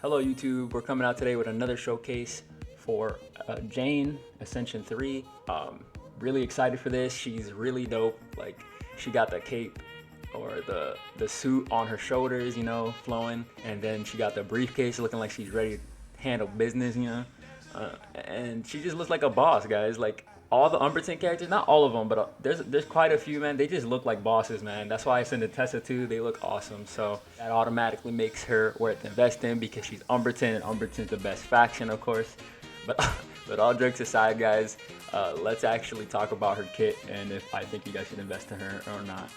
Hello YouTube, we're coming out today with another showcase for Jane, Ascension 3. Really excited for this. She's really dope. Like, she got the cape or the suit on her shoulders, you know, flowing. And then she got the briefcase looking like she's ready to handle business, you know. And she just looks like a boss, guys. Like, all the Umberton characters, not all of them, but there's quite a few, man. They just look like bosses, man. That's why I sent Tessa too. They look awesome. So that automatically makes her worth to invest in because she's Umberton, and Umberton's the best faction, of course. But all jokes aside, guys, let's actually talk about her kit and if I think you guys should invest in her or not.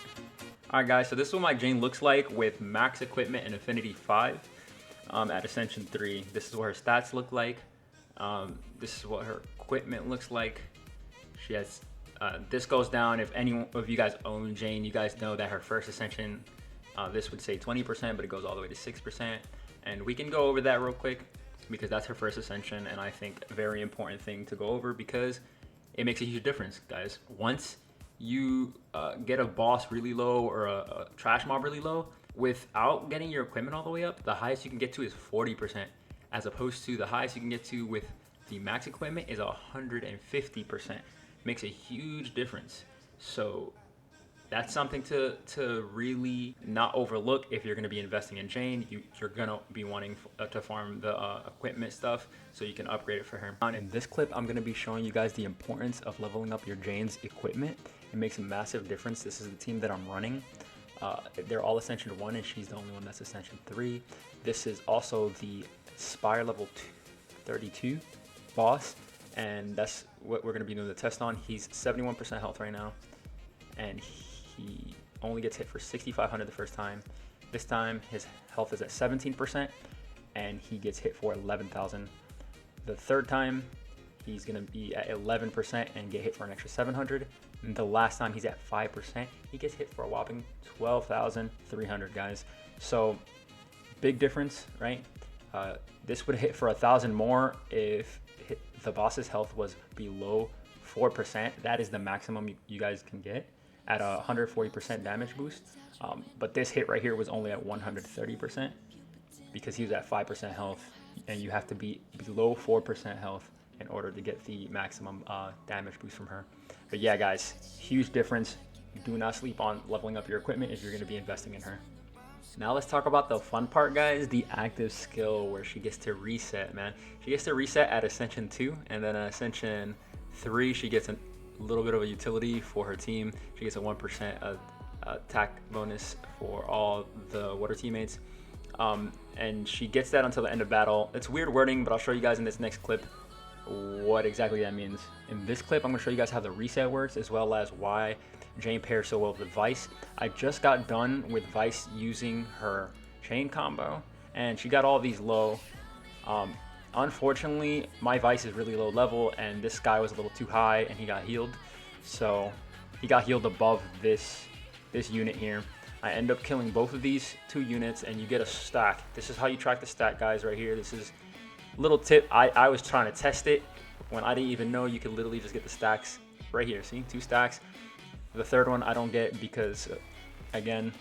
Alright guys, so this is what my Jane looks like with max equipment and Affinity 5 at Ascension 3. This is what her stats look like. This is what her equipment looks like. She has, this goes down if any of you guys own Jane, you guys know that her first Ascension, this would say 20%, but it goes all the way to 6%. And we can go over that real quick because that's her first Ascension, and I think a very important thing to go over because it makes a huge difference, guys. Once you get a boss really low or a trash mob really low, without getting your equipment all the way up, the highest you can get to is 40%, as opposed to the highest you can get to with the max equipment is 150%. Makes a huge difference. So that's something to really not overlook if you're going to be investing in Jane. You're going to be wanting to farm the equipment stuff so you can upgrade it for her. In this clip, I'm going to be showing you guys the importance of leveling up your Jane's equipment. It makes a massive difference. This is the team that I'm running. They're all Ascension 1 and she's the only one that's Ascension 3. This is also the Spire level 32 boss, and that's what we're going to be doing the test on. He's 71% health right now, and he only gets hit for 6,500 the first time. This time his health is at 17%, and he gets hit for 11,000. The third time he's going to be at 11% and get hit for an extra 700. And the last time he's at 5%, he gets hit for a whopping 12,300, guys. So big difference, right? This would hit for 1,000 more if the boss's health was below 4%. That is the maximum you guys can get at a 140% damage boost. But this hit right here was only at 130% because he was at 5% health, and you have to be below 4% health in order to get the maximum damage boost from her. But yeah, guys, huge difference. Do not sleep on leveling up your equipment if you're going to be investing in her. Now let's talk about the fun part, guys, the active skill where she gets to reset, man. She gets to reset at Ascension 2, and then at Ascension 3, she gets a little bit of a utility for her team. She gets a 1% attack bonus for all the water teammates. And she gets that until the end of battle. It's weird wording, but I'll show you guys in this next clip what exactly that means. In this clip, I'm going to show you guys how the reset works, as well as why Jane pairs so well with Vice. I just got done with Vice using her chain combo, and she got all these low. Unfortunately, my Vice is really low level, and this guy was a little too high, and he got healed. So he got healed above this unit here. I end up killing both of these two units, and you get a stack. This is how you track the stat, guys, right here. This is a little tip. I was trying to test it when I didn't even know you could literally just get the stacks right here. See, 2 stacks. The third one I don't get because, again,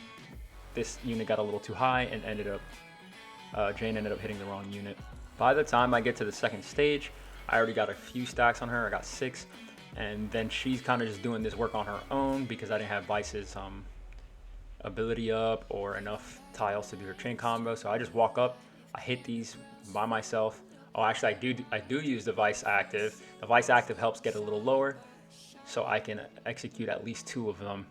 this unit got a little too high and Jane ended up hitting the wrong unit. By the time I get to the second stage, I already got a few stacks on her. I got 6, and then she's kind of just doing this work on her own because I didn't have Vice's ability up or enough tiles to do her chain combo. So I just walk up, I hit these by myself. Oh, actually, I do use the Vice active. The Vice active helps get a little lower, so I can execute at least 2 of them.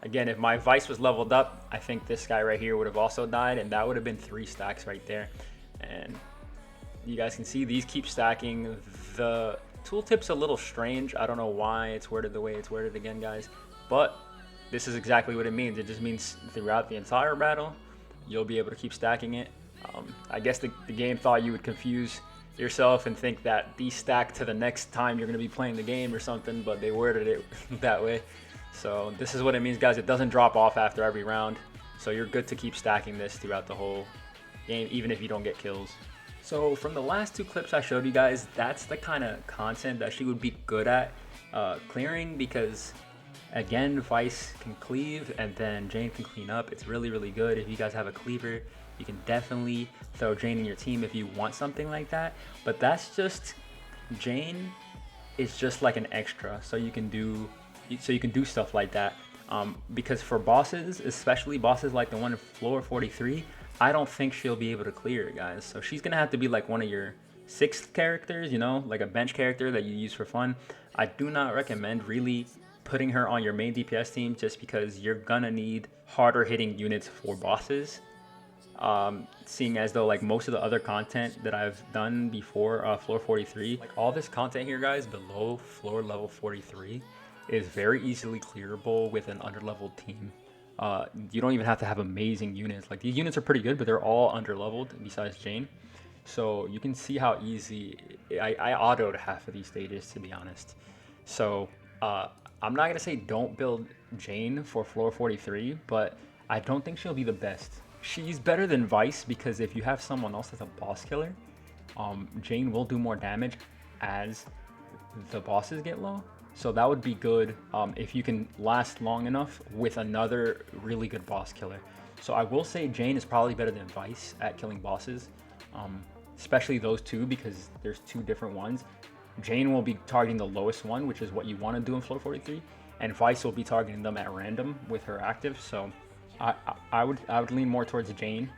Again, if my Vice was leveled up, I think this guy right here would have also died, and that would have been 3 stacks right there. And you guys can see these keep stacking. The tooltip's a little strange. I don't know why it's worded the way it's worded again, guys, but this is exactly what it means. It just means throughout the entire battle, you'll be able to keep stacking it. I guess the game thought you would confuse yourself and think that these stack to the next time you're going to be playing the game or something, but they worded it that way. So this is what it means, guys. It doesn't drop off after every round, so you're good to keep stacking this throughout the whole game, even if you don't get kills. So from the last 2 clips I showed you guys, that's the kind of content that she would be good at clearing, because again, Vice can cleave and then Jane can clean up. It's really, really good. If you guys have a cleaver, You can definitely throw Jane in your team if you want something like that. But that's just, Jane is just like an extra, so you can do stuff like that. Because for bosses, especially bosses like the one in floor 43, I don't think she'll be able to clear it, guys. So she's gonna have to be like one of your sixth characters, you know, like a bench character that you use for fun. I do not recommend really putting her on your main DPS team, just because you're gonna need harder hitting units for bosses. Seeing as though like most of the other content that I've done before floor 43, like all this content here, guys, below floor level 43 is very easily clearable with an underleveled team. You don't even have to have amazing units. Like, these units are pretty good, but they're all underleveled besides Jane. So you can see how easy I autoed half of these stages, to be honest. So I'm not gonna say don't build Jane for floor 43, but I don't think she'll be the best. She's better than Vice, because if you have someone else that's a boss killer, Jane will do more damage as the bosses get low. So that would be good if you can last long enough with another really good boss killer. So I will say Jane is probably better than Vice at killing bosses, especially those two, because there's two different ones. Jane will be targeting the lowest one, which is what you want to do in floor 43, and Vice will be targeting them at random with her active. So I would lean more towards Jane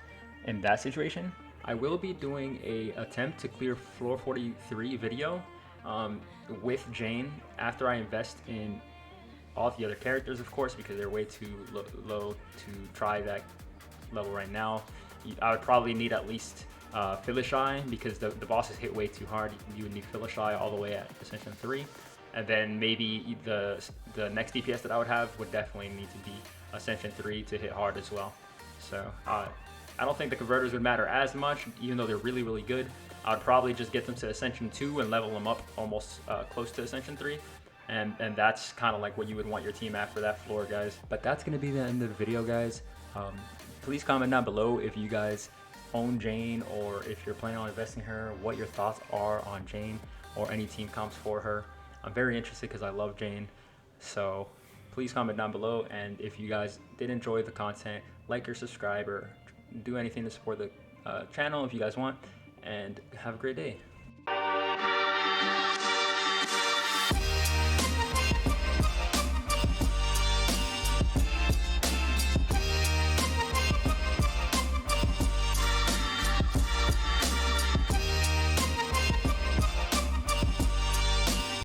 in that situation. I will be doing a attempt to clear floor 43 video with Jane after I invest in all the other characters, of course, because they're way too low to try that level right now. I would probably need at least Phyllis-Eye, because the bosses hit way too hard. You would need Phyllis-Eye all the way at Ascension 3. And then maybe the next DPS that I would have would definitely need to be Ascension 3 to hit hard as well. So I don't think the converters would matter as much, even though they're really, really good. I would probably just get them to Ascension 2 and level them up almost close to Ascension 3. And that's kind of like what you would want your team at for that floor, guys. But that's going to be the end of the video, guys. Please comment down below if you guys own Jane, or if you're planning on investing her, what your thoughts are on Jane or any team comps for her. I'm very interested because I love Jane. So please comment down below, and if you guys did enjoy the content, like or subscribe, or do anything to support the channel if you guys want, and have a great day.